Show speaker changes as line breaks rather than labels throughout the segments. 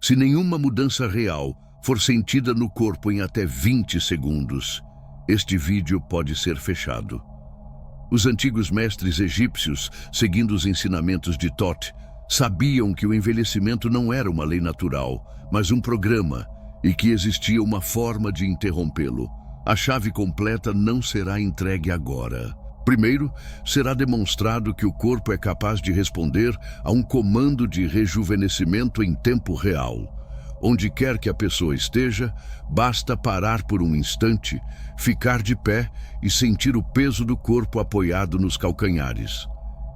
Se nenhuma mudança real for sentida no corpo em até 20 segundos, este vídeo pode ser fechado. Os antigos mestres egípcios, seguindo os ensinamentos de Thoth, sabiam que o envelhecimento não era uma lei natural, mas um programa, e que existia uma forma de interrompê-lo. A chave completa não será entregue agora. Primeiro, será demonstrado que o corpo é capaz de responder a um comando de rejuvenescimento em tempo real. Onde quer que a pessoa esteja, basta parar por um instante, ficar de pé e sentir o peso do corpo apoiado nos calcanhares.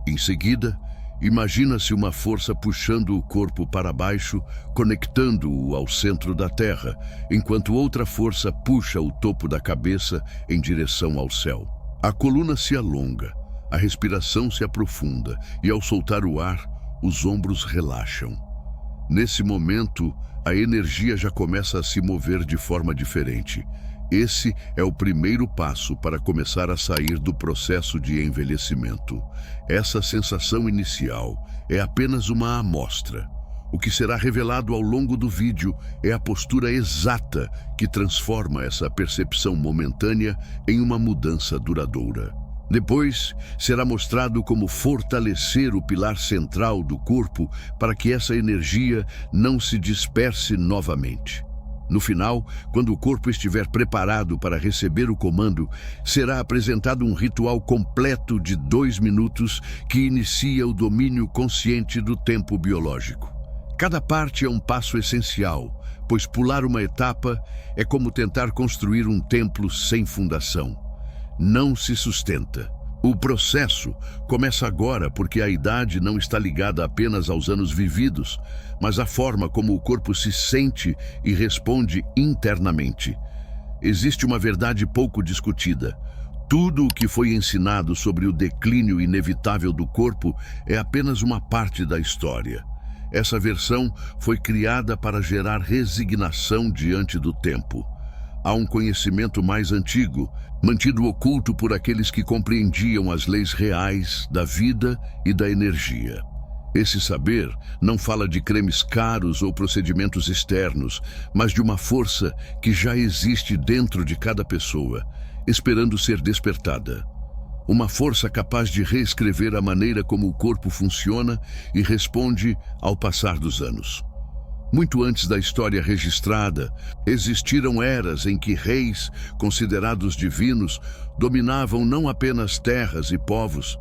Em seguida, imagina-se uma força puxando o corpo para baixo, conectando-o ao centro da terra, enquanto outra força puxa o topo da cabeça em direção ao céu. A coluna se alonga, a respiração se aprofunda e, ao soltar o ar, os ombros relaxam. Nesse momento, a energia já começa a se mover de forma diferente. Esse é o primeiro passo para começar a sair do processo de envelhecimento. Essa sensação inicial é apenas uma amostra. O que será revelado ao longo do vídeo é a postura exata que transforma essa percepção momentânea em uma mudança duradoura. Depois, será mostrado como fortalecer o pilar central do corpo para que essa energia não se disperse novamente. No final, quando o corpo estiver preparado para receber o comando, será apresentado um ritual completo de 2 minutos que inicia o domínio consciente do tempo biológico. Cada parte é um passo essencial, pois pular uma etapa é como tentar construir um templo sem fundação. Não se sustenta. O processo começa agora porque a idade não está ligada apenas aos anos vividos, mas à forma como o corpo se sente e responde internamente. Existe uma verdade pouco discutida. Tudo o que foi ensinado sobre o declínio inevitável do corpo é apenas uma parte da história. Essa versão foi criada para gerar resignação diante do tempo. Há um conhecimento mais antigo, mantido oculto por aqueles que compreendiam as leis reais da vida e da energia. Esse saber não fala de cremes caros ou procedimentos externos, mas de uma força que já existe dentro de cada pessoa, esperando ser despertada. Uma força capaz de reescrever a maneira como o corpo funciona e responde ao passar dos anos. Muito antes da história registrada, existiram eras em que reis, considerados divinos, dominavam não apenas terras e povos,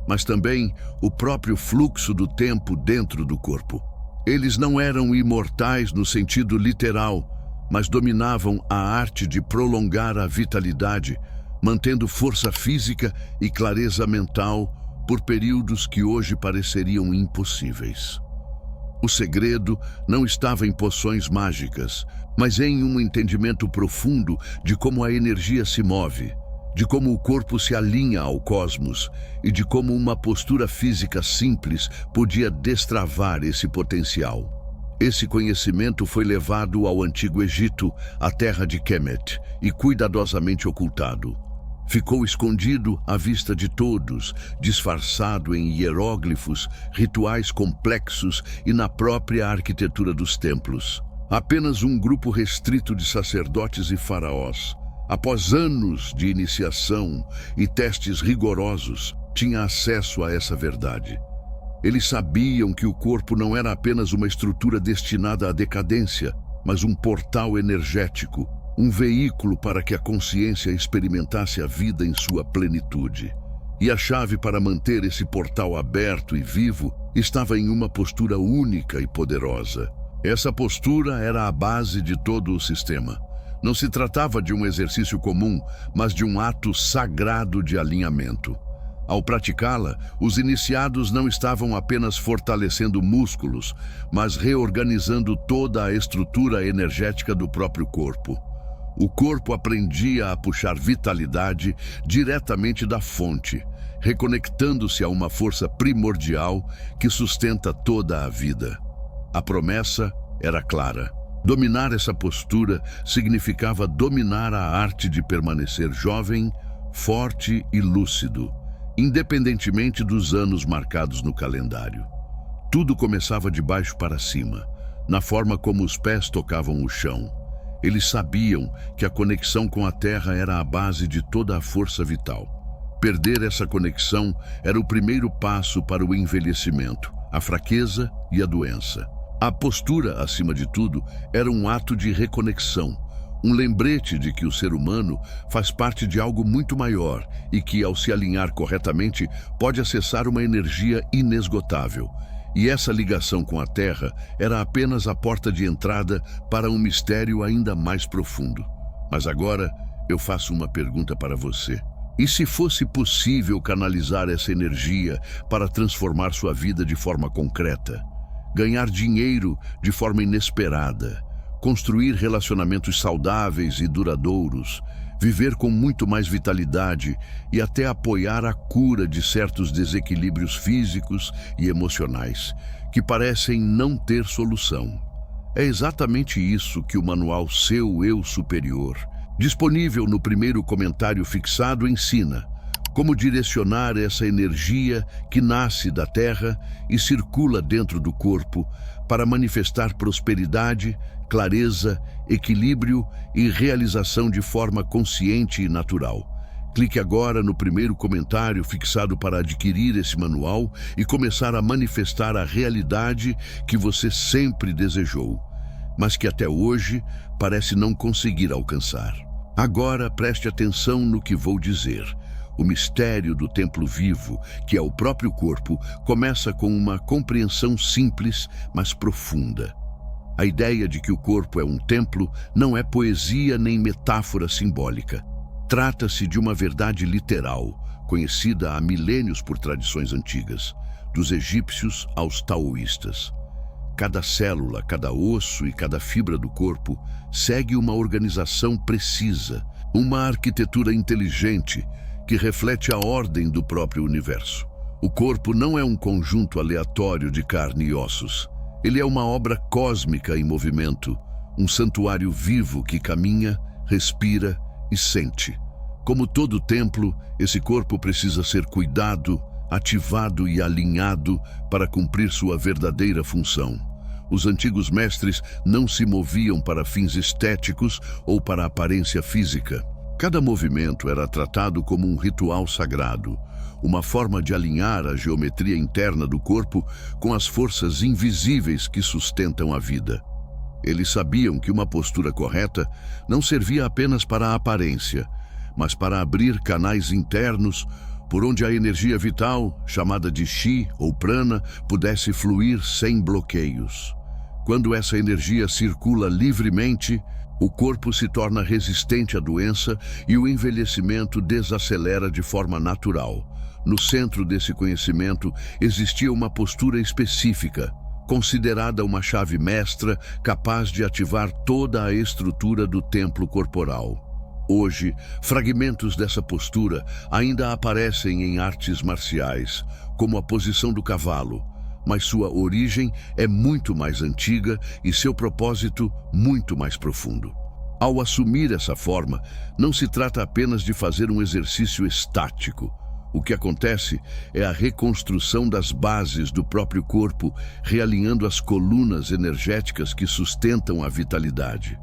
mas também o próprio fluxo do tempo dentro do corpo. Eles não eram imortais no sentido literal, mas dominavam a arte de prolongar a vitalidade, mantendo força física e clareza mental por períodos que hoje pareceriam impossíveis. O segredo não estava em poções mágicas, mas em um entendimento profundo de como a energia se move, de como o corpo se alinha ao cosmos e de como uma postura física simples podia destravar esse potencial. Esse conhecimento foi levado ao Antigo Egito, a terra de Kemet, e cuidadosamente ocultado. Ficou escondido à vista de todos, disfarçado em hieróglifos, rituais complexos e na própria arquitetura dos templos. Apenas um grupo restrito de sacerdotes e faraós, após anos de iniciação e testes rigorosos, tinha acesso a essa verdade. Eles sabiam que o corpo não era apenas uma estrutura destinada à decadência, mas um portal energético, um veículo para que a consciência experimentasse a vida em sua plenitude. E a chave para manter esse portal aberto e vivo estava em uma postura única e poderosa. Essa postura era a base de todo o sistema. Não se tratava de um exercício comum, mas de um ato sagrado de alinhamento. Ao praticá-la, os iniciados não estavam apenas fortalecendo músculos, mas reorganizando toda a estrutura energética do próprio corpo. O corpo aprendia a puxar vitalidade diretamente da fonte, reconectando-se a uma força primordial que sustenta toda a vida. A promessa era clara. Dominar essa postura significava dominar a arte de permanecer jovem, forte e lúcido, independentemente dos anos marcados no calendário. Tudo começava de baixo para cima, na forma como os pés tocavam o chão. Eles sabiam que a conexão com a terra era a base de toda a força vital. Perder essa conexão era o primeiro passo para o envelhecimento, a fraqueza e a doença. A postura, acima de tudo, era um ato de reconexão, um lembrete de que o ser humano faz parte de algo muito maior e que, ao se alinhar corretamente, pode acessar uma energia inesgotável. E essa ligação com a Terra era apenas a porta de entrada para um mistério ainda mais profundo. Mas agora eu faço uma pergunta para você. E se fosse possível canalizar essa energia para transformar sua vida de forma concreta? Ganhar dinheiro de forma inesperada, construir relacionamentos saudáveis e duradouros, viver com muito mais vitalidade e até apoiar a cura de certos desequilíbrios físicos e emocionais que parecem não ter solução. É exatamente isso que o manual Seu Eu Superior, disponível no primeiro comentário fixado, ensina: como direcionar essa energia que nasce da Terra e circula dentro do corpo para manifestar prosperidade, clareza, equilíbrio e realização de forma consciente e natural. Clique agora no primeiro comentário fixado para adquirir esse manual e começar a manifestar a realidade que você sempre desejou, mas que até hoje parece não conseguir alcançar. Agora preste atenção no que vou dizer. O mistério do templo vivo, que é o próprio corpo, começa com uma compreensão simples, mas profunda. A ideia de que o corpo é um templo não é poesia nem metáfora simbólica. Trata-se de uma verdade literal, conhecida há milênios por tradições antigas, dos egípcios aos taoístas. Cada célula, cada osso e cada fibra do corpo segue uma organização precisa, uma arquitetura inteligente, que reflete a ordem do próprio universo. O corpo não é um conjunto aleatório de carne e ossos. Ele é uma obra cósmica em movimento, um santuário vivo que caminha, respira e sente. Como todo templo, esse corpo precisa ser cuidado, ativado e alinhado para cumprir sua verdadeira função. Os antigos mestres não se moviam para fins estéticos ou para aparência física. Cada movimento era tratado como um ritual sagrado, uma forma de alinhar a geometria interna do corpo com as forças invisíveis que sustentam a vida. Eles sabiam que uma postura correta não servia apenas para a aparência, mas para abrir canais internos por onde a energia vital, chamada de Chi ou Prana, pudesse fluir sem bloqueios. Quando essa energia circula livremente, o corpo se torna resistente à doença e o envelhecimento desacelera de forma natural. No centro desse conhecimento existia uma postura específica, considerada uma chave mestra capaz de ativar toda a estrutura do templo corporal. Hoje, fragmentos dessa postura ainda aparecem em artes marciais, como a posição do cavalo, mas sua origem é muito mais antiga e seu propósito muito mais profundo. Ao assumir essa forma, não se trata apenas de fazer um exercício estático. O que acontece é a reconstrução das bases do próprio corpo, realinhando as colunas energéticas que sustentam a vitalidade.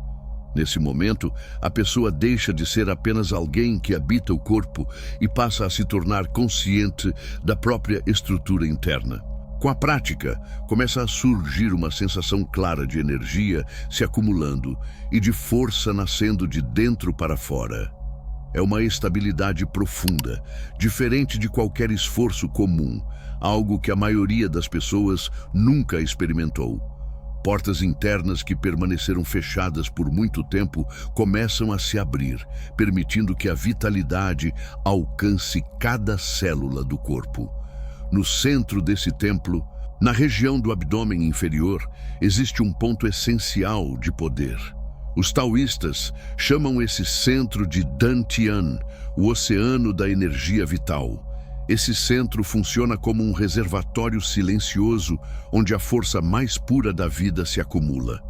Nesse momento, a pessoa deixa de ser apenas alguém que habita o corpo e passa a se tornar consciente da própria estrutura interna. Com a prática, começa a surgir uma sensação clara de energia se acumulando e de força nascendo de dentro para fora. É uma estabilidade profunda, diferente de qualquer esforço comum, algo que a maioria das pessoas nunca experimentou. Portas internas que permaneceram fechadas por muito tempo começam a se abrir, permitindo que a vitalidade alcance cada célula do corpo. No centro desse templo, na região do abdômen inferior, existe um ponto essencial de poder. Os taoístas chamam esse centro de Dantian, o oceano da energia vital. Esse centro funciona como um reservatório silencioso onde a força mais pura da vida se acumula.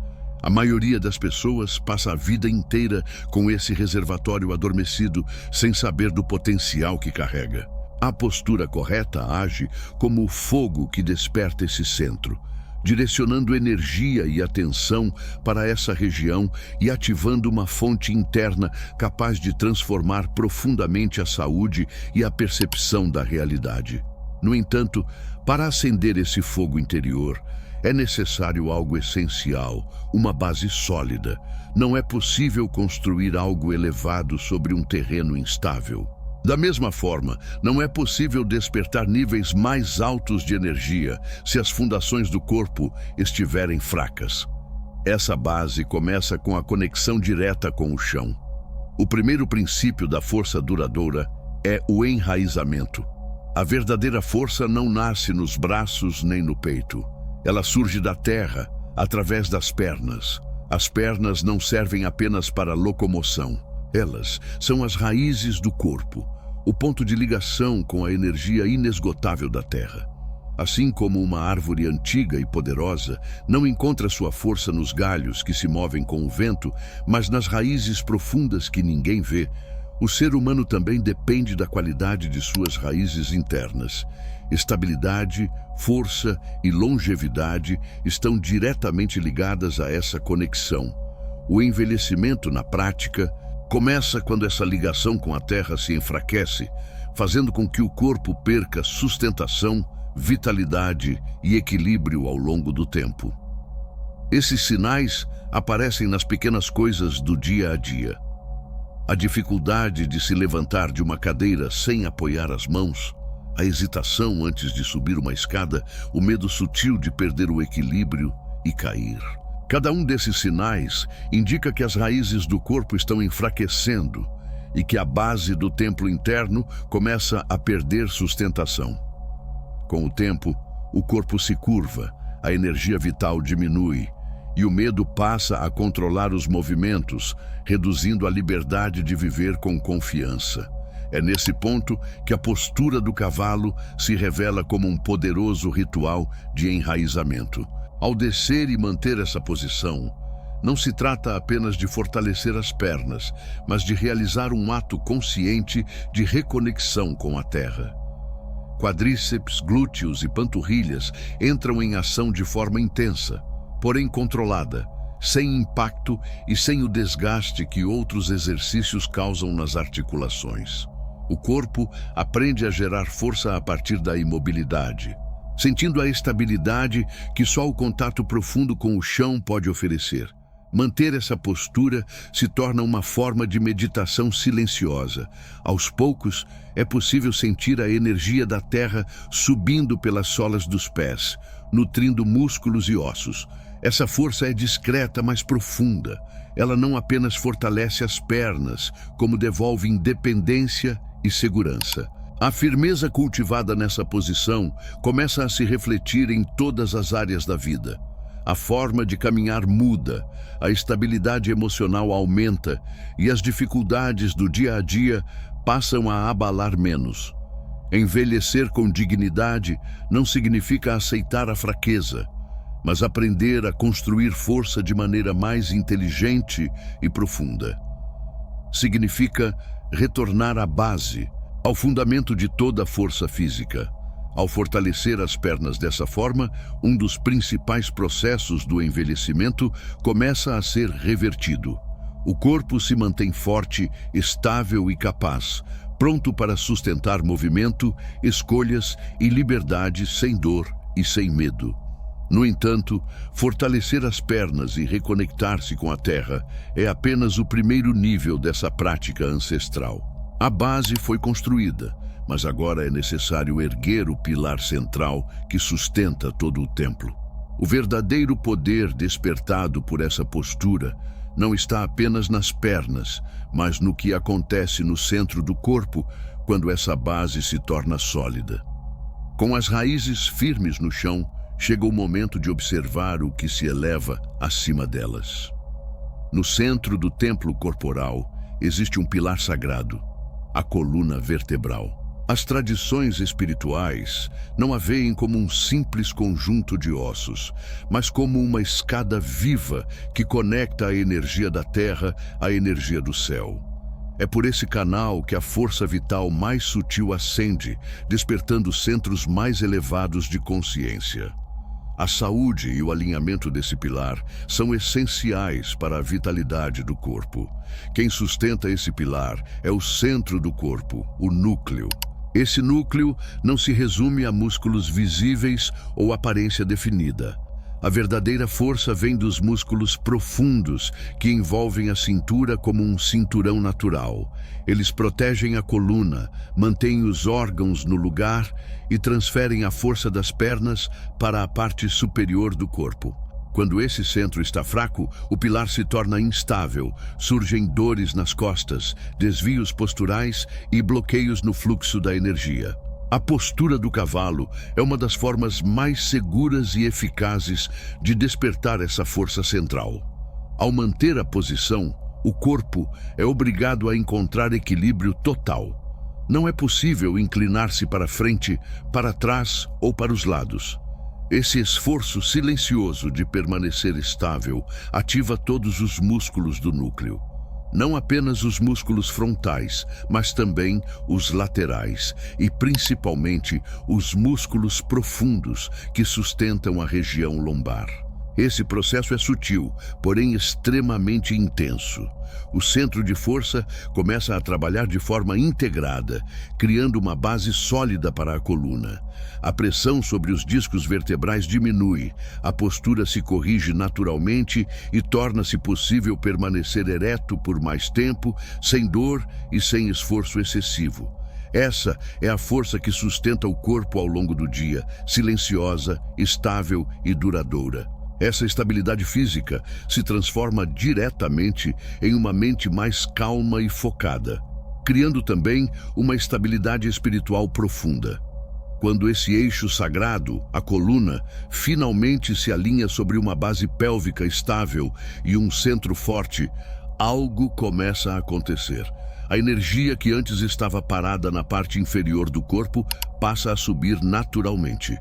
A maioria das pessoas passa a vida inteira com esse reservatório adormecido, sem saber do potencial que carrega. A postura correta age como o fogo que desperta esse centro, direcionando energia e atenção para essa região e ativando uma fonte interna capaz de transformar profundamente a saúde e a percepção da realidade. No entanto, para acender esse fogo interior, é necessário algo essencial, uma base sólida. Não é possível construir algo elevado sobre um terreno instável. Da mesma forma, não é possível despertar níveis mais altos de energia se as fundações do corpo estiverem fracas. Essa base começa com a conexão direta com o chão. O primeiro princípio da força duradoura é o enraizamento. A verdadeira força não nasce nos braços nem no peito. Ela surge da terra, através das pernas. As pernas não servem apenas para locomoção. Elas são as raízes do corpo, o ponto de ligação com a energia inesgotável da terra. Assim como uma árvore antiga e poderosa não encontra sua força nos galhos que se movem com o vento, mas nas raízes profundas que ninguém vê, o ser humano também depende da qualidade de suas raízes internas. Estabilidade, força e longevidade estão diretamente ligadas a essa conexão. O envelhecimento, na prática, começa quando essa ligação com a terra se enfraquece, fazendo com que o corpo perca sustentação, vitalidade e equilíbrio ao longo do tempo. Esses sinais aparecem nas pequenas coisas do dia a dia. A dificuldade de se levantar de uma cadeira sem apoiar as mãos, a hesitação antes de subir uma escada, o medo sutil de perder o equilíbrio e cair. Cada um desses sinais indica que as raízes do corpo estão enfraquecendo e que a base do templo interno começa a perder sustentação. Com o tempo, o corpo se curva, a energia vital diminui e o medo passa a controlar os movimentos, reduzindo a liberdade de viver com confiança. É nesse ponto que a postura do cavalo se revela como um poderoso ritual de enraizamento. Ao descer e manter essa posição, não se trata apenas de fortalecer as pernas, mas de realizar um ato consciente de reconexão com a terra. Quadríceps, glúteos e panturrilhas entram em ação de forma intensa, porém controlada, sem impacto e sem o desgaste que outros exercícios causam nas articulações. O corpo aprende a gerar força a partir da imobilidade, sentindo a estabilidade que só o contato profundo com o chão pode oferecer. Manter essa postura se torna uma forma de meditação silenciosa. Aos poucos, é possível sentir a energia da terra subindo pelas solas dos pés, nutrindo músculos e ossos. Essa força é discreta, mas profunda. Ela não apenas fortalece as pernas, como devolve independência e segurança. A firmeza cultivada nessa posição começa a se refletir em todas as áreas da vida. A forma de caminhar muda, a estabilidade emocional aumenta e as dificuldades do dia a dia passam a abalar menos. Envelhecer com dignidade não significa aceitar a fraqueza, mas aprender a construir força de maneira mais inteligente e profunda. Significa retornar à base, ao fundamento de toda a força física. Ao fortalecer as pernas dessa forma, um dos principais processos do envelhecimento começa a ser revertido. O corpo se mantém forte, estável e capaz, pronto para sustentar movimento, escolhas e liberdade sem dor e sem medo. No entanto, fortalecer as pernas e reconectar-se com a terra é apenas o primeiro nível dessa prática ancestral. A base foi construída, mas agora é necessário erguer o pilar central que sustenta todo o templo. O verdadeiro poder despertado por essa postura não está apenas nas pernas, mas no que acontece no centro do corpo quando essa base se torna sólida. Com as raízes firmes no chão, chega o momento de observar o que se eleva acima delas. No centro do templo corporal existe um pilar sagrado, a coluna vertebral. As tradições espirituais não a veem como um simples conjunto de ossos, mas como uma escada viva que conecta a energia da terra à energia do céu. É por esse canal que a força vital mais sutil ascende, despertando centros mais elevados de consciência. A saúde e o alinhamento desse pilar são essenciais para a vitalidade do corpo. Quem sustenta esse pilar é o centro do corpo, o núcleo. Esse núcleo não se resume a músculos visíveis ou aparência definida. A verdadeira força vem dos músculos profundos que envolvem a cintura como um cinturão natural. Eles protegem a coluna, mantêm os órgãos no lugar e transferem a força das pernas para a parte superior do corpo. Quando esse centro está fraco, o pilar se torna instável, surgem dores nas costas, desvios posturais e bloqueios no fluxo da energia. A postura do cavalo é uma das formas mais seguras e eficazes de despertar essa força central. Ao manter a posição, o corpo é obrigado a encontrar equilíbrio total. Não é possível inclinar-se para frente, para trás ou para os lados. Esse esforço silencioso de permanecer estável ativa todos os músculos do núcleo. Não apenas os músculos frontais, mas também os laterais e, principalmente, os músculos profundos que sustentam a região lombar. Esse processo é sutil, porém extremamente intenso. O centro de força começa a trabalhar de forma integrada, criando uma base sólida para a coluna. A pressão sobre os discos vertebrais diminui, a postura se corrige naturalmente e torna-se possível permanecer ereto por mais tempo, sem dor e sem esforço excessivo. Essa é a força que sustenta o corpo ao longo do dia, silenciosa, estável e duradoura. Essa estabilidade física se transforma diretamente em uma mente mais calma e focada, criando também uma estabilidade espiritual profunda. Quando esse eixo sagrado, a coluna, finalmente se alinha sobre uma base pélvica estável e um centro forte, algo começa a acontecer. A energia que antes estava parada na parte inferior do corpo passa a subir naturalmente.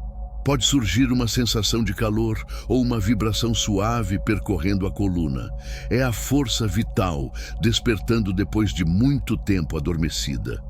Pode surgir uma sensação de calor ou uma vibração suave percorrendo a coluna. É a força vital despertando depois de muito tempo adormecida.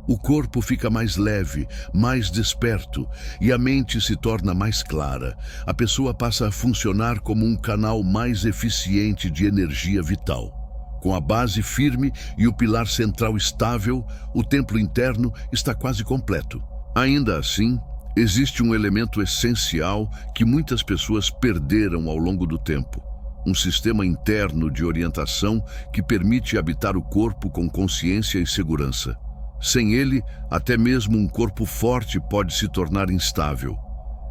O corpo fica mais leve, mais desperto e a mente se torna mais clara. A pessoa passa a funcionar como um canal mais eficiente de energia vital. Com a base firme e o pilar central estável, o templo interno está quase completo. Ainda assim, existe um elemento essencial que muitas pessoas perderam ao longo do tempo. Um sistema interno de orientação que permite habitar o corpo com consciência e segurança. Sem ele, até mesmo um corpo forte pode se tornar instável.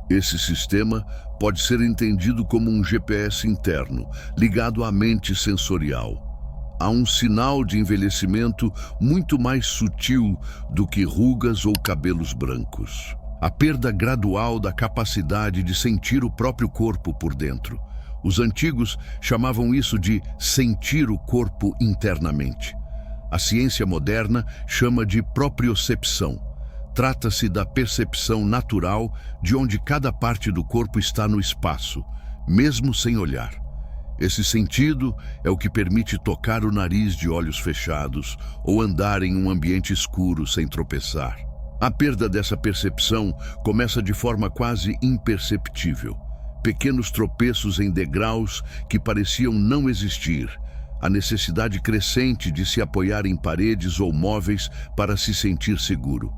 Esse sistema pode ser entendido como um GPS interno, ligado à mente sensorial. Há um sinal de envelhecimento muito mais sutil do que rugas ou cabelos brancos. A perda gradual da capacidade de sentir o próprio corpo por dentro. Os antigos chamavam isso de sentir o corpo internamente. A ciência moderna chama de propriocepção. Trata-se da percepção natural de onde cada parte do corpo está no espaço, mesmo sem olhar. Esse sentido é o que permite tocar o nariz de olhos fechados ou andar em um ambiente escuro sem tropeçar. A perda dessa percepção começa de forma quase imperceptível. Pequenos tropeços em degraus que pareciam não existir. A necessidade crescente de se apoiar em paredes ou móveis para se sentir seguro.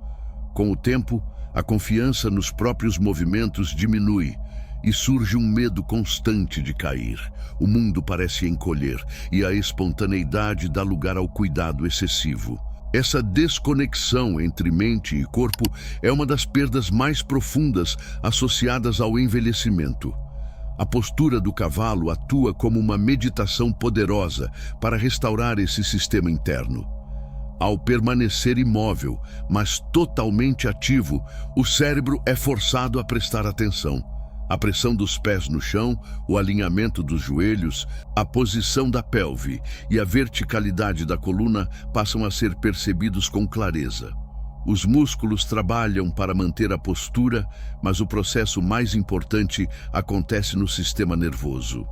Com o tempo, a confiança nos próprios movimentos diminui e surge um medo constante de cair. O mundo parece encolher e a espontaneidade dá lugar ao cuidado excessivo. Essa desconexão entre mente e corpo é uma das perdas mais profundas associadas ao envelhecimento. A postura do cavalo atua como uma meditação poderosa para restaurar esse sistema interno. Ao permanecer imóvel, mas totalmente ativo, o cérebro é forçado a prestar atenção. A pressão dos pés no chão, o alinhamento dos joelhos, a posição da pelve e a verticalidade da coluna passam a ser percebidos com clareza. Os músculos trabalham para manter a postura, mas o processo mais importante acontece no sistema nervoso.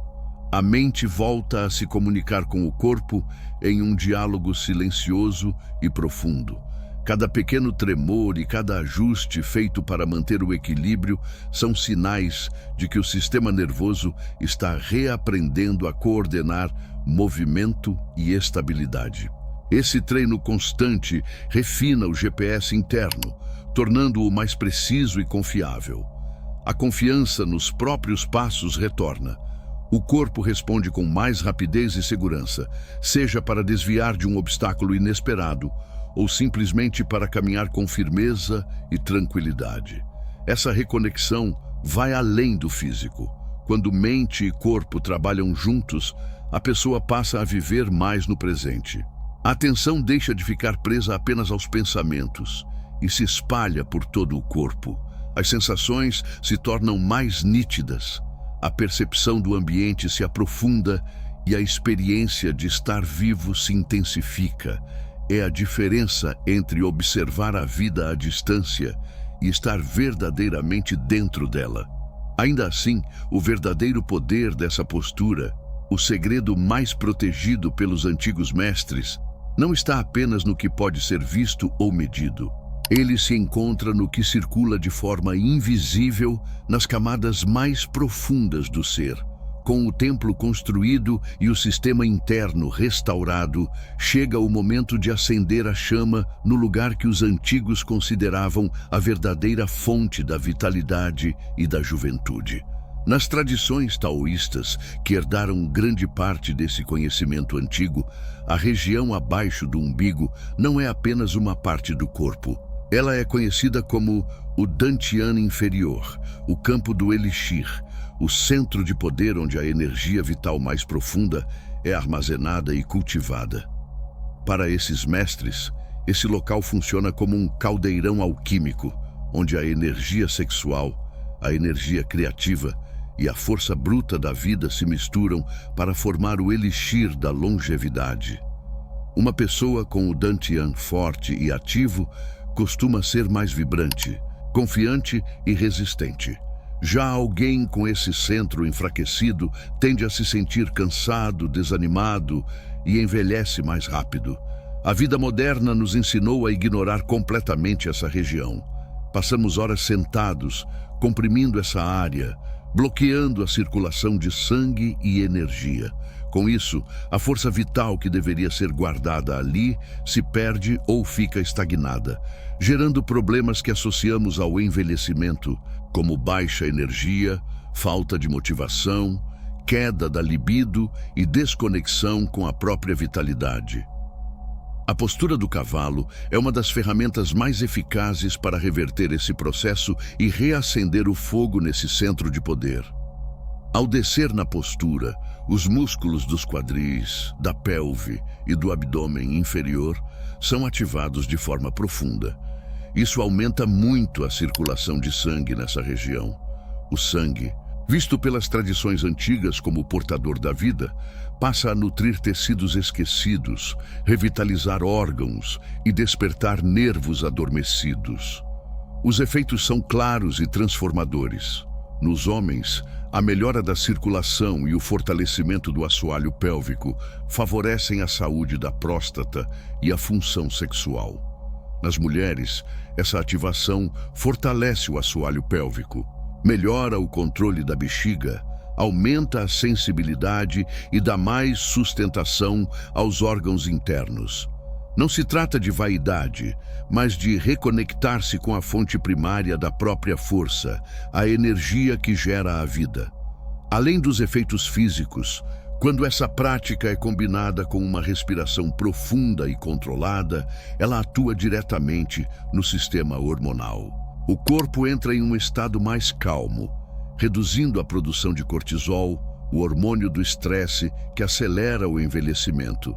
A mente volta a se comunicar com o corpo em um diálogo silencioso e profundo. Cada pequeno tremor e cada ajuste feito para manter o equilíbrio são sinais de que o sistema nervoso está reaprendendo a coordenar movimento e estabilidade. Esse treino constante refina o GPS interno, tornando-o mais preciso e confiável. A confiança nos próprios passos retorna. O corpo responde com mais rapidez e segurança, seja para desviar de um obstáculo inesperado ou simplesmente para caminhar com firmeza e tranquilidade. Essa reconexão vai além do físico. Quando mente e corpo trabalham juntos, a pessoa passa a viver mais no presente. A atenção deixa de ficar presa apenas aos pensamentos e se espalha por todo o corpo. As sensações se tornam mais nítidas, a percepção do ambiente se aprofunda e a experiência de estar vivo se intensifica. É a diferença entre observar a vida à distância e estar verdadeiramente dentro dela. Ainda assim, o verdadeiro poder dessa postura, o segredo mais protegido pelos antigos mestres, não está apenas no que pode ser visto ou medido. Ele se encontra no que circula de forma invisível nas camadas mais profundas do ser. Com o templo construído e o sistema interno restaurado, chega o momento de acender a chama no lugar que os antigos consideravam a verdadeira fonte da vitalidade e da juventude. Nas tradições taoístas, que herdaram grande parte desse conhecimento antigo, a região abaixo do umbigo não é apenas uma parte do corpo. Ela é conhecida como o Dantian inferior, o campo do Elixir, o centro de poder onde a energia vital mais profunda é armazenada e cultivada. Para esses mestres, esse local funciona como um caldeirão alquímico, onde a energia sexual, a energia criativa e a força bruta da vida se misturam para formar o elixir da longevidade. Uma pessoa com o Dantian forte e ativo costuma ser mais vibrante, confiante e resistente. Já alguém com esse centro enfraquecido tende a se sentir cansado, desanimado e envelhece mais rápido. A vida moderna nos ensinou a ignorar completamente essa região. Passamos horas sentados, comprimindo essa área, bloqueando a circulação de sangue e energia. Com isso, a força vital que deveria ser guardada ali se perde ou fica estagnada, gerando problemas que associamos ao envelhecimento, como baixa energia, falta de motivação, queda da libido e desconexão com a própria vitalidade. A postura do cavalo é uma das ferramentas mais eficazes para reverter esse processo e reacender o fogo nesse centro de poder. Ao descer na postura, os músculos dos quadris, da pelve e do abdômen inferior são ativados de forma profunda. Isso aumenta muito a circulação de sangue nessa região. O sangue, visto pelas tradições antigas como o portador da vida, passa a nutrir tecidos esquecidos, revitalizar órgãos e despertar nervos adormecidos. Os efeitos são claros e transformadores. Nos homens, a melhora da circulação e o fortalecimento do assoalho pélvico favorecem a saúde da próstata e a função sexual. Nas mulheres, essa ativação fortalece o assoalho pélvico, melhora o controle da bexiga, aumenta a sensibilidade e dá mais sustentação aos órgãos internos. Não se trata de vaidade, mas de reconectar-se com a fonte primária da própria força, a energia que gera a vida. Além dos efeitos físicos, quando essa prática é combinada com uma respiração profunda e controlada, ela atua diretamente no sistema hormonal. O corpo entra em um estado mais calmo, reduzindo a produção de cortisol, o hormônio do estresse que acelera o envelhecimento.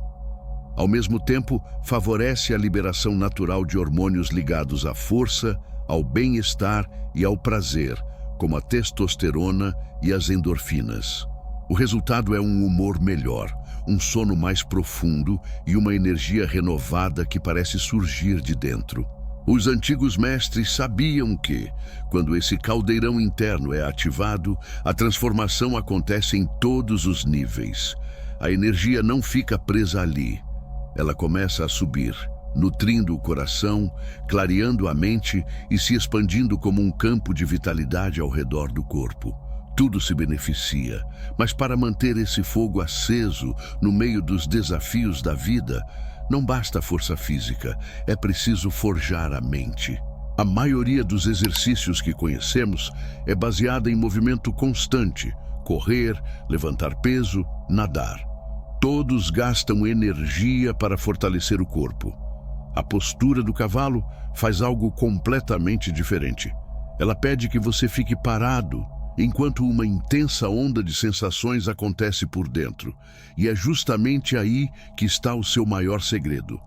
Ao mesmo tempo, favorece a liberação natural de hormônios ligados à força, ao bem-estar e ao prazer, como a testosterona e as endorfinas. O resultado é um humor melhor, um sono mais profundo e uma energia renovada que parece surgir de dentro. Os antigos mestres sabiam que, quando esse caldeirão interno é ativado, a transformação acontece em todos os níveis. A energia não fica presa ali. Ela começa a subir, nutrindo o coração, clareando a mente e se expandindo como um campo de vitalidade ao redor do corpo. Tudo se beneficia, mas para manter esse fogo aceso no meio dos desafios da vida, não basta força física, é preciso forjar a mente. A maioria dos exercícios que conhecemos é baseada em movimento constante: correr, levantar peso, nadar. Todos gastam energia para fortalecer o corpo. A postura do cavalo faz algo completamente diferente. Ela pede que você fique parado, enquanto uma intensa onda de sensações acontece por dentro. E é justamente aí que está o seu maior segredo.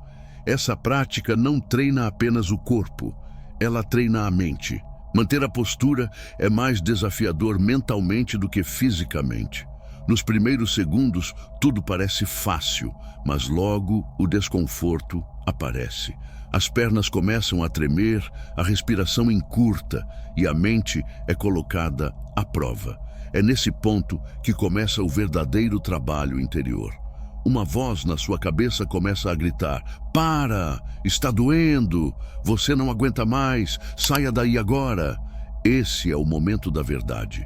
Essa prática não treina apenas o corpo, ela treina a mente. Manter a postura é mais desafiador mentalmente do que fisicamente. Nos primeiros segundos, tudo parece fácil, mas logo o desconforto aparece. As pernas começam a tremer, a respiração encurta e a mente é colocada à prova. É nesse ponto que começa o verdadeiro trabalho interior. Uma voz na sua cabeça começa a gritar: "Para! Está doendo! Você não aguenta mais! Saia daí agora!" Esse é o momento da verdade.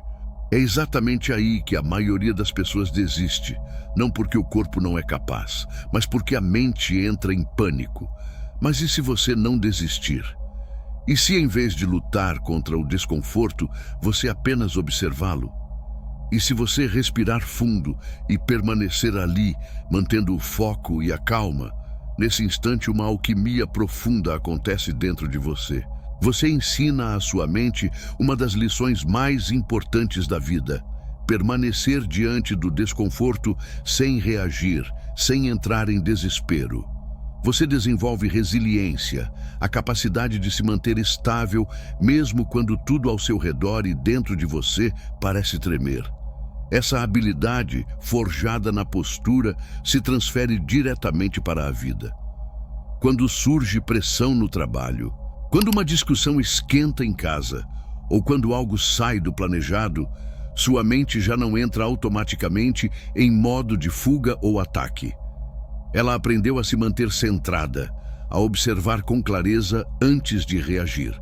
É exatamente aí que a maioria das pessoas desiste, não porque o corpo não é capaz, mas porque a mente entra em pânico. Mas e se você não desistir? E se em vez de lutar contra o desconforto, você apenas observá-lo? E se você respirar fundo e permanecer ali, mantendo o foco e a calma, nesse instante uma alquimia profunda acontece dentro de você. Você ensina à sua mente uma das lições mais importantes da vida: permanecer diante do desconforto sem reagir, sem entrar em desespero. Você desenvolve resiliência, a capacidade de se manter estável mesmo quando tudo ao seu redor e dentro de você parece tremer. Essa habilidade, forjada na postura, se transfere diretamente para a vida. Quando surge pressão no trabalho, quando uma discussão esquenta em casa, ou quando algo sai do planejado, sua mente já não entra automaticamente em modo de fuga ou ataque. Ela aprendeu a se manter centrada, a observar com clareza antes de reagir.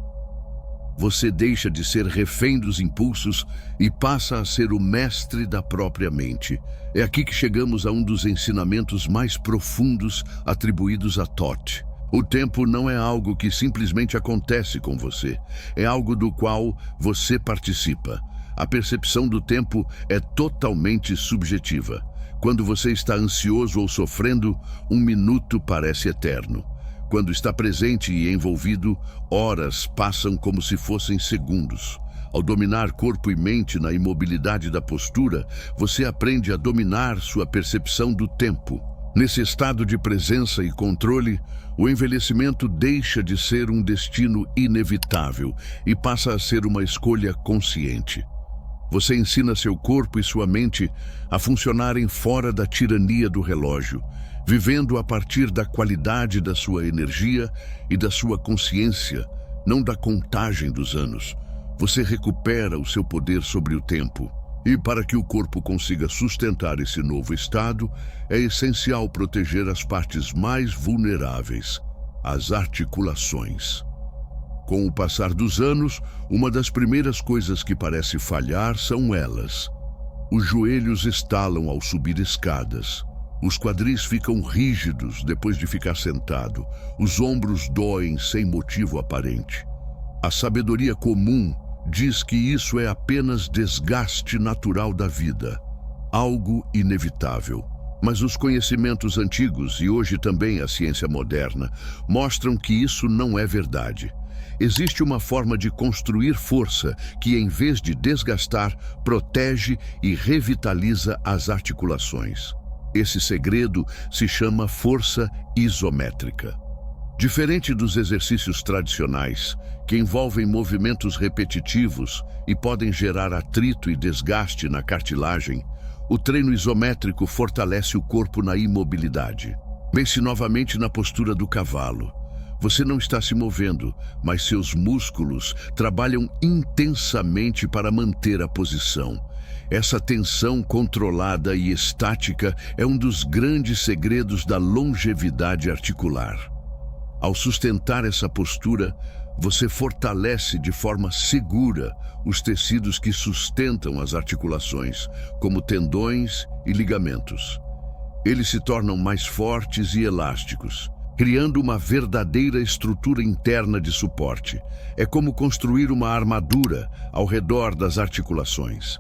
Você deixa de ser refém dos impulsos e passa a ser o mestre da própria mente. É aqui que chegamos a um dos ensinamentos mais profundos atribuídos a Thoth. O tempo não é algo que simplesmente acontece com você, é algo do qual você participa. A percepção do tempo é totalmente subjetiva. Quando você está ansioso ou sofrendo, um minuto parece eterno. Quando está presente e envolvido, horas passam como se fossem segundos. Ao dominar corpo e mente na imobilidade da postura, você aprende a dominar sua percepção do tempo. Nesse estado de presença e controle, o envelhecimento deixa de ser um destino inevitável e passa a ser uma escolha consciente. Você ensina seu corpo e sua mente a funcionarem fora da tirania do relógio, vivendo a partir da qualidade da sua energia e da sua consciência, não da contagem dos anos. Você recupera o seu poder sobre o tempo. E para que o corpo consiga sustentar esse novo estado, é essencial proteger as partes mais vulneráveis, as articulações. Com o passar dos anos, uma das primeiras coisas que parece falhar são elas. Os joelhos estalam ao subir escadas. Os quadris ficam rígidos depois de ficar sentado. Os ombros doem sem motivo aparente. A sabedoria comum diz que isso é apenas desgaste natural da vida, algo inevitável. Mas os conhecimentos antigos, e hoje também a ciência moderna, mostram que isso não é verdade. Existe uma forma de construir força que, em vez de desgastar, protege e revitaliza as articulações. Esse segredo se chama força isométrica. Diferente dos exercícios tradicionais, que envolvem movimentos repetitivos e podem gerar atrito e desgaste na cartilagem, o treino isométrico fortalece o corpo na imobilidade. Pense novamente na postura do cavalo. Você não está se movendo, mas seus músculos trabalham intensamente para manter a posição. Essa tensão controlada e estática é um dos grandes segredos da longevidade articular. Ao sustentar essa postura, você fortalece de forma segura os tecidos que sustentam as articulações, como tendões e ligamentos. Eles se tornam mais fortes e elásticos, criando uma verdadeira estrutura interna de suporte. É como construir uma armadura ao redor das articulações.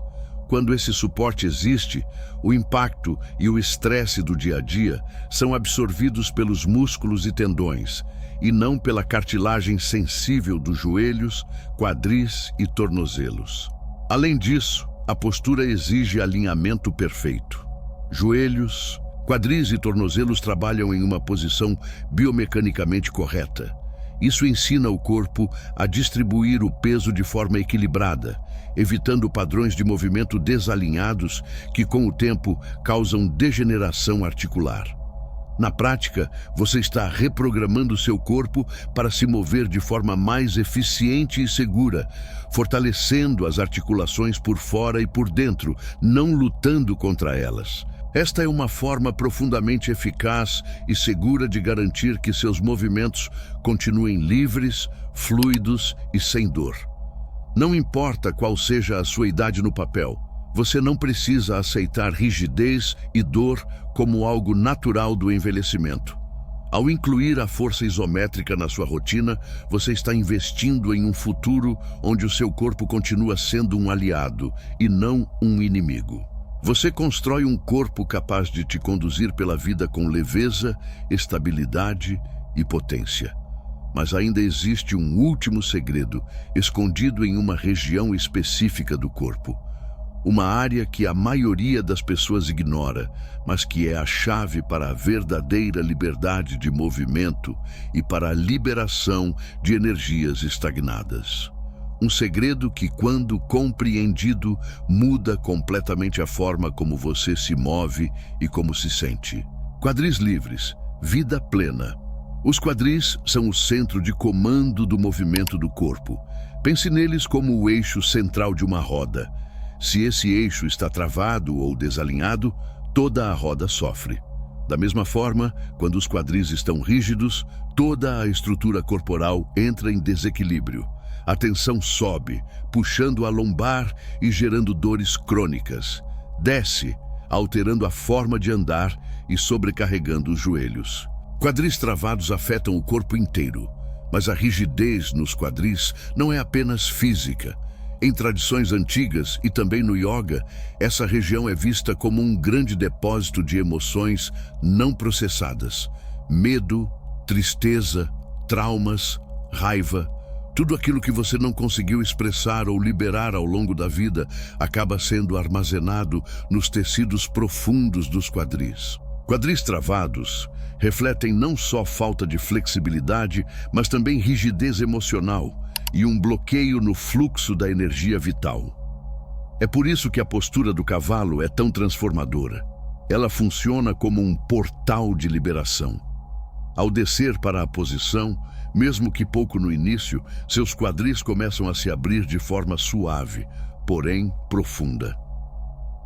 Quando esse suporte existe, o impacto e o estresse do dia a dia são absorvidos pelos músculos e tendões, e não pela cartilagem sensível dos joelhos, quadris e tornozelos. Além disso, a postura exige alinhamento perfeito. Joelhos, quadris e tornozelos trabalham em uma posição biomecanicamente correta. Isso ensina o corpo a distribuir o peso de forma equilibrada, evitando padrões de movimento desalinhados que, com o tempo, causam degeneração articular. Na prática, você está reprogramando seu corpo para se mover de forma mais eficiente e segura, fortalecendo as articulações por fora e por dentro, não lutando contra elas. Esta é uma forma profundamente eficaz e segura de garantir que seus movimentos continuem livres, fluidos e sem dor. Não importa qual seja a sua idade no papel, você não precisa aceitar rigidez e dor como algo natural do envelhecimento. Ao incluir a força isométrica na sua rotina, você está investindo em um futuro onde o seu corpo continua sendo um aliado e não um inimigo. Você constrói um corpo capaz de te conduzir pela vida com leveza, estabilidade e potência. Mas ainda existe um último segredo, escondido em uma região específica do corpo. Uma área que a maioria das pessoas ignora, mas que é a chave para a verdadeira liberdade de movimento e para a liberação de energias estagnadas. Um segredo que, quando compreendido, muda completamente a forma como você se move e como se sente. Quadris livres, vida plena. Os quadris são o centro de comando do movimento do corpo. Pense neles como o eixo central de uma roda. Se esse eixo está travado ou desalinhado, toda a roda sofre. Da mesma forma, quando os quadris estão rígidos, toda a estrutura corporal entra em desequilíbrio. A tensão sobe, puxando a lombar e gerando dores crônicas. Desce, alterando a forma de andar e sobrecarregando os joelhos. Quadris travados afetam o corpo inteiro, mas a rigidez nos quadris não é apenas física. Em tradições antigas e também no yoga, essa região é vista como um grande depósito de emoções não processadas. Medo, tristeza, traumas, raiva. Tudo aquilo que você não conseguiu expressar ou liberar ao longo da vida acaba sendo armazenado nos tecidos profundos dos quadris. Quadris travados refletem não só falta de flexibilidade, mas também rigidez emocional e um bloqueio no fluxo da energia vital. É por isso que a postura do cavalo é tão transformadora. Ela funciona como um portal de liberação. Ao descer para a posição, mesmo que pouco no início, seus quadris começam a se abrir de forma suave, porém profunda.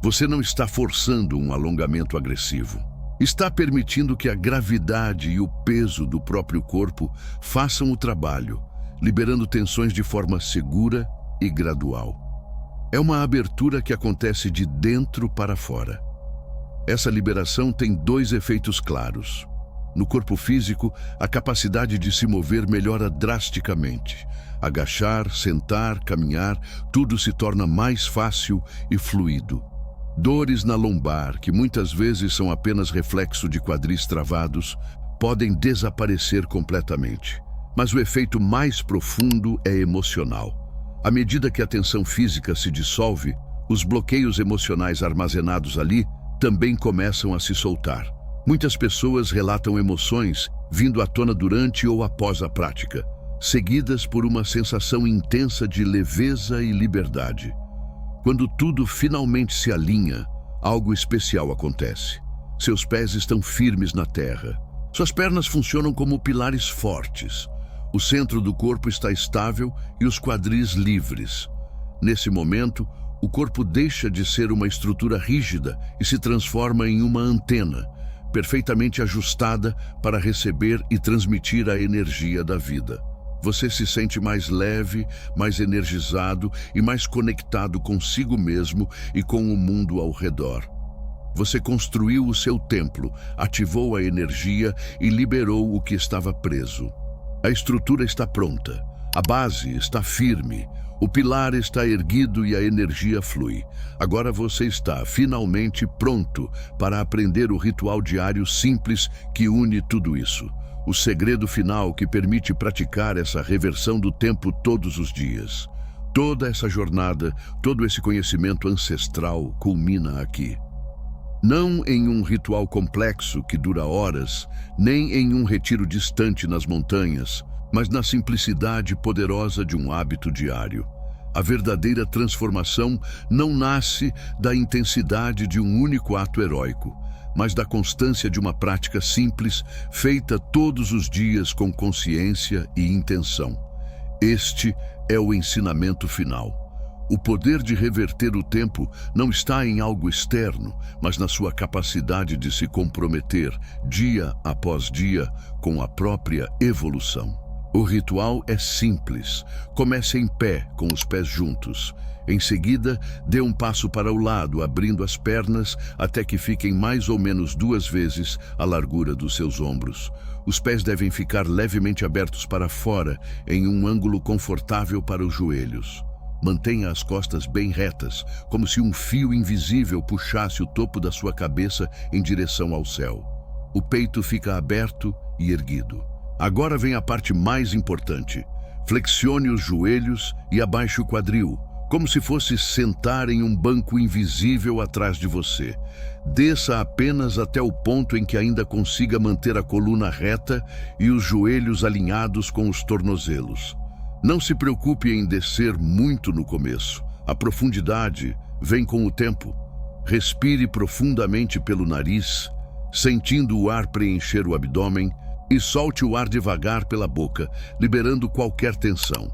Você não está forçando um alongamento agressivo. Está permitindo que a gravidade e o peso do próprio corpo façam o trabalho, liberando tensões de forma segura e gradual. É uma abertura que acontece de dentro para fora. Essa liberação tem dois efeitos claros. No corpo físico, a capacidade de se mover melhora drasticamente. Agachar, sentar, caminhar, tudo se torna mais fácil e fluido. Dores na lombar, que muitas vezes são apenas reflexo de quadris travados, podem desaparecer completamente. Mas o efeito mais profundo é emocional. À medida que a tensão física se dissolve, os bloqueios emocionais armazenados ali também começam a se soltar. Muitas pessoas relatam emoções vindo à tona durante ou após a prática, seguidas por uma sensação intensa de leveza e liberdade. Quando tudo finalmente se alinha, algo especial acontece. Seus pés estão firmes na terra. Suas pernas funcionam como pilares fortes. O centro do corpo está estável e os quadris livres. Nesse momento, o corpo deixa de ser uma estrutura rígida e se transforma em uma antena, perfeitamente ajustada para receber e transmitir a energia da vida. Você se sente mais leve, mais energizado e mais conectado consigo mesmo e com o mundo ao redor. Você construiu o seu templo, ativou a energia e liberou o que estava preso. A estrutura está pronta, a base está firme, o pilar está erguido e a energia flui. Agora você está finalmente pronto para aprender o ritual diário simples que une tudo isso. O segredo final que permite praticar essa reversão do tempo todos os dias. Toda essa jornada, todo esse conhecimento ancestral culmina aqui. Não em um ritual complexo que dura horas, nem em um retiro distante nas montanhas, mas na simplicidade poderosa de um hábito diário. A verdadeira transformação não nasce da intensidade de um único ato heróico, mas da constância de uma prática simples, feita todos os dias com consciência e intenção. Este é o ensinamento final. O poder de reverter o tempo não está em algo externo, mas na sua capacidade de se comprometer, dia após dia, com a própria evolução. O ritual é simples. Comece em pé, com os pés juntos. Em seguida, dê um passo para o lado, abrindo as pernas até que fiquem mais ou menos 2 vezes a largura dos seus ombros. Os pés devem ficar levemente abertos para fora, em um ângulo confortável para os joelhos. Mantenha as costas bem retas, como se um fio invisível puxasse o topo da sua cabeça em direção ao céu. O peito fica aberto e erguido. Agora vem a parte mais importante. Flexione os joelhos e abaixe o quadril, como se fosse sentar em um banco invisível atrás de você. Desça apenas até o ponto em que ainda consiga manter a coluna reta e os joelhos alinhados com os tornozelos. Não se preocupe em descer muito no começo. A profundidade vem com o tempo. Respire profundamente pelo nariz, sentindo o ar preencher o abdômen, e solte o ar devagar pela boca, liberando qualquer tensão.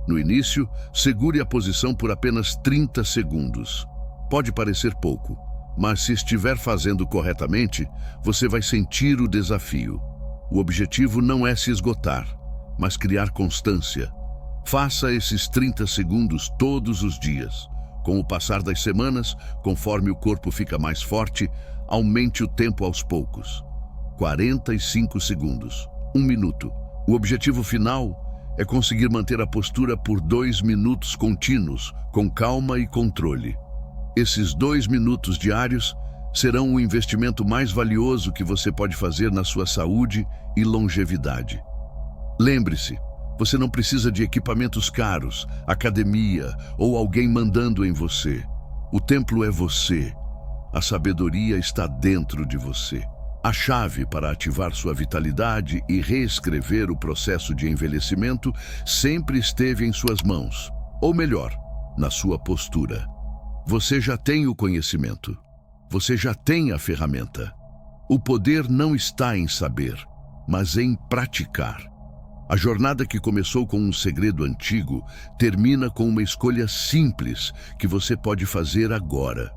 No início, segure a posição por apenas 30 segundos. Pode parecer pouco, mas se estiver fazendo corretamente, você vai sentir o desafio. O objetivo não é se esgotar, mas criar constância. Faça esses 30 segundos todos os dias. Com o passar das semanas, conforme o corpo fica mais forte, aumente o tempo aos poucos. 45 segundos, 1 minuto. O objetivo final é conseguir manter a postura por 2 minutos contínuos, com calma e controle. Esses 2 minutos diários serão o investimento mais valioso que você pode fazer na sua saúde e longevidade. Lembre-se, você não precisa de equipamentos caros, academia ou alguém mandando em você. O templo é você. A sabedoria está dentro de você. A chave para ativar sua vitalidade e reescrever o processo de envelhecimento sempre esteve em suas mãos, ou melhor, na sua postura. Você já tem o conhecimento. Você já tem a ferramenta. O poder não está em saber, mas em praticar. A jornada que começou com um segredo antigo termina com uma escolha simples que você pode fazer agora.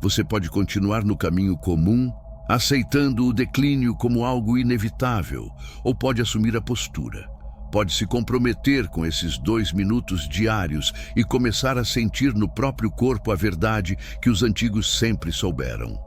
Você pode continuar no caminho comum, aceitando o declínio como algo inevitável, ou pode assumir a postura. Pode se comprometer com esses 2 minutos diários e começar a sentir no próprio corpo a verdade que os antigos sempre souberam.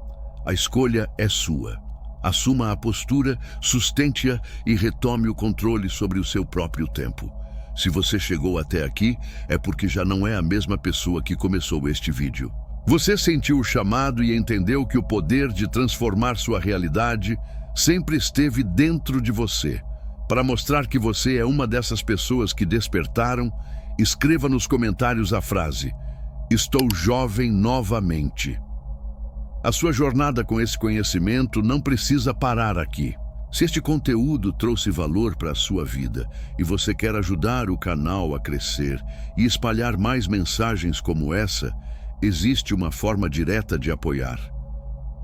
A escolha é sua. Assuma a postura, sustente-a e retome o controle sobre o seu próprio tempo. Se você chegou até aqui, é porque já não é a mesma pessoa que começou este vídeo. Você sentiu o chamado e entendeu que o poder de transformar sua realidade sempre esteve dentro de você. Para mostrar que você é uma dessas pessoas que despertaram, escreva nos comentários a frase: "Estou jovem novamente". A sua jornada com esse conhecimento não precisa parar aqui. Se este conteúdo trouxe valor para a sua vida e você quer ajudar o canal a crescer e espalhar mais mensagens como essa, existe uma forma direta de apoiar.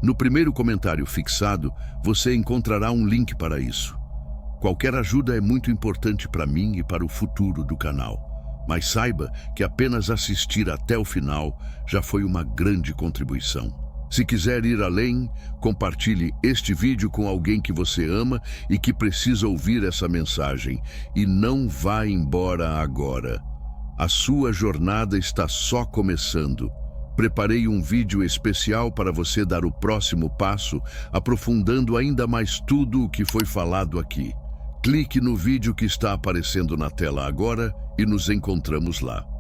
No primeiro comentário fixado, você encontrará um link para isso. Qualquer ajuda é muito importante para mim e para o futuro do canal, mas saiba que apenas assistir até o final já foi uma grande contribuição. Se quiser ir além, compartilhe este vídeo com alguém que você ama e que precisa ouvir essa mensagem. E não vá embora agora. A sua jornada está só começando. Preparei um vídeo especial para você dar o próximo passo, aprofundando ainda mais tudo o que foi falado aqui. Clique no vídeo que está aparecendo na tela agora e nos encontramos lá.